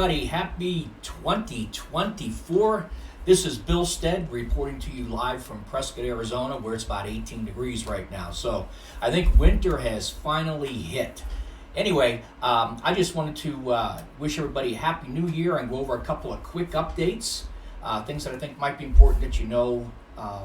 everybody. Happy 2024. This is Bill Stead reporting to you live from Prescott, Arizona, where it's about 18 degrees right now. So I think winter has finally hit. Anyway, I just wanted to wish everybody a happy new year and go over a couple of quick updates, things that I think might be important that you know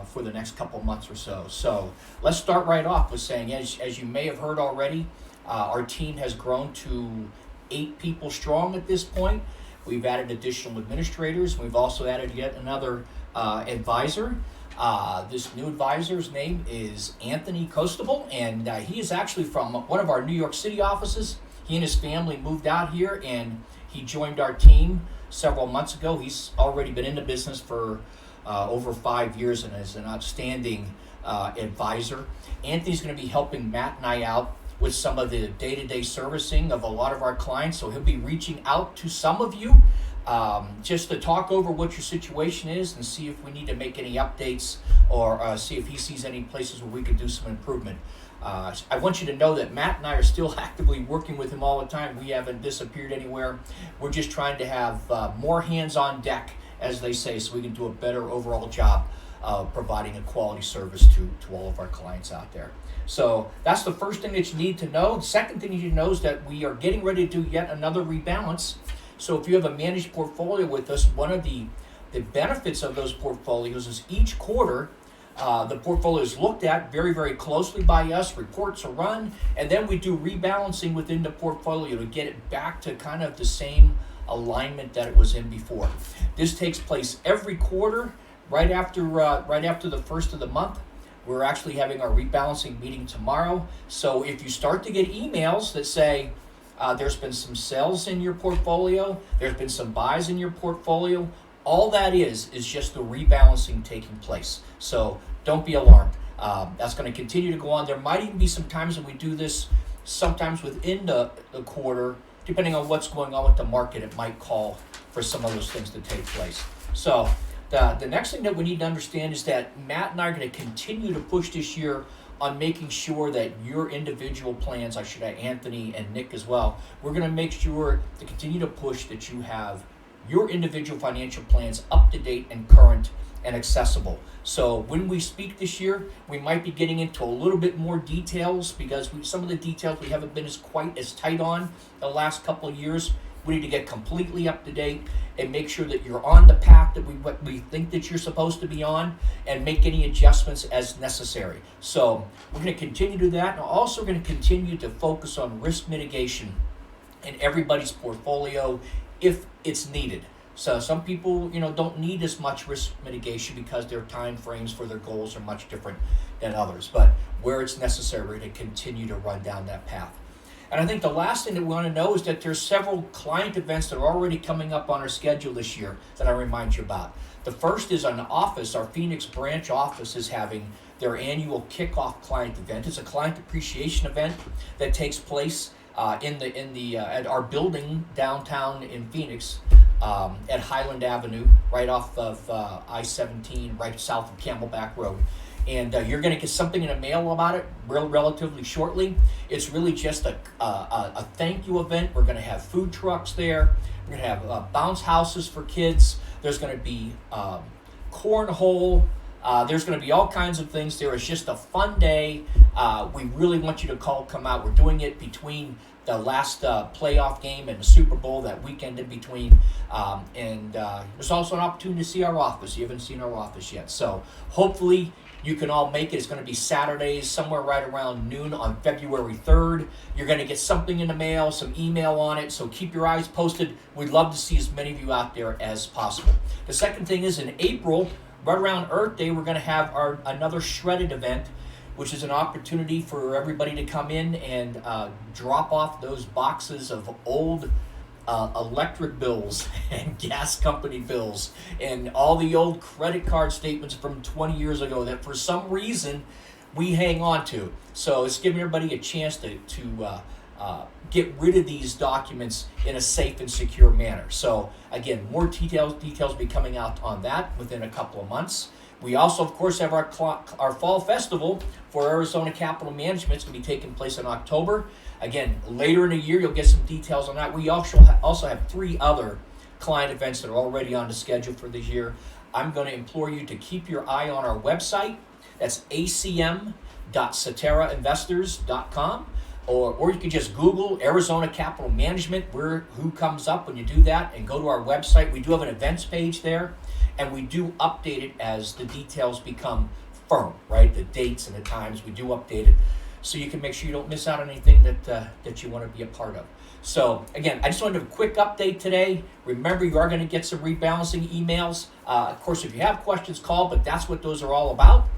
for the next couple of months or so. So let's start right off with saying, as you may have heard already, our team has grown to 8 people strong at this point. We've added additional administrators. We've also added yet another advisor. This new advisor's name is Anthony Costable, and he is actually from one of our New York City offices. He and his family moved out here, and he joined our team several months ago. He's already been in the business for over 5 years and is an outstanding advisor. Anthony's going to be helping Matt and I out with some of the day-to-day servicing of a lot of our clients. So he'll be reaching out to some of you just to talk over what your situation is and see if we need to make any updates or see if he sees any places where we could do some improvement. I want you to know that Matt and I are still actively working with him all the time. We haven't disappeared anywhere. We're just trying to have more hands on deck, as they say, so we can do a better overall job of providing a quality service to all of our clients out there. So that's the first thing that you need to know. The second thing you need to know is that we are getting ready to do yet another rebalance. So if you have a managed portfolio with us, one of the benefits of those portfolios is each quarter the portfolio is looked at very, very closely by us, reports are run, and then we do rebalancing within the portfolio to get it back to kind of the same alignment that it was in before. This takes place every quarter, right after the first of the month. We're actually having our rebalancing meeting tomorrow. So if you start to get emails that say there's been some sales in your portfolio, there's been some buys in your portfolio, all that is just the rebalancing taking place. So don't be alarmed. That's going to continue to go on. There might even be some times that we do this, sometimes within the quarter, depending on what's going on with the market, it might call for some of those things to take place. So the next thing that we need to understand is that Matt and I are going to continue to push this year on making sure that your individual plans, I should add Anthony and Nick as well, we're going to make sure to continue to push that you have your individual financial plans up to date and current and accessible. So when we speak this year, we might be getting into a little bit more details because some of the details we haven't been quite as tight on the last couple of years. We need to get completely up to date and make sure that you're on the path that we think that you're supposed to be on and make any adjustments as necessary. So we're going to continue to do that, and also going to continue to focus on risk mitigation in everybody's portfolio if it's needed. So some people, don't need as much risk mitigation because their time frames for their goals are much different than others. But where it's necessary, we're going to continue to run down that path. And I think the last thing that we want to know is that there's several client events that are already coming up on our schedule this year that I remind you about. The first is an office. Our Phoenix branch office is having their annual kickoff client event. It's a client appreciation event that takes place at our building downtown in Phoenix at Highland Avenue, right off of I-17, right south of Camelback Road. And you're going to get something in the mail about it relatively shortly. It's really just a thank you event. We're going to have food trucks there. We're going to have bounce houses for kids. There's going to be cornhole. There's going to be all kinds of things there. It's just a fun day. We really want you to come out. We're doing it between the last playoff game and the Super Bowl, that weekend in between. And there's also an opportunity to see our office. You haven't seen our office yet. So hopefully you can all make it. It's going to be Saturdays, somewhere right around noon on February 3rd. You're going to get something in the mail, some email on it, so keep your eyes posted. We'd love to see as many of you out there as possible. The second thing is in April, right around Earth Day, we're going to have another shredded event, which is an opportunity for everybody to come in and drop off those boxes of old electric bills and gas company bills and all the old credit card statements from 20 years ago that for some reason we hang on to. So it's giving everybody a chance to get rid of these documents in a safe and secure manner. So again, more details will be coming out on that within a couple of months. We also, of course, have our fall festival for Arizona Capital Management. It's going to be taking place in October. Again, later in the year, you'll get some details on that. We also have 3 other client events that are already on the schedule for this year. I'm going to implore you to keep your eye on our website. That's acm.ceterainvestors.com. Or you can just Google Arizona Capital Management, who comes up when you do that, and go to our website. We do have an events page there, and we do update it as the details become firm, right? The dates and the times, we do update it so you can make sure you don't miss out on anything that you want to be a part of. So again, I just wanted a quick update today. Remember, you are going to get some rebalancing emails. Of course, if you have questions, call, but that's what those are all about.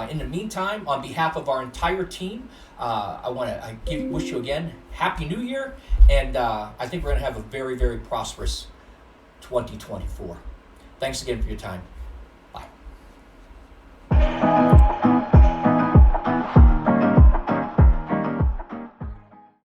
In the meantime, on behalf of our entire team, I want to wish you again Happy New Year, and I think we're going to have a very, very prosperous 2024. Thanks again for your time.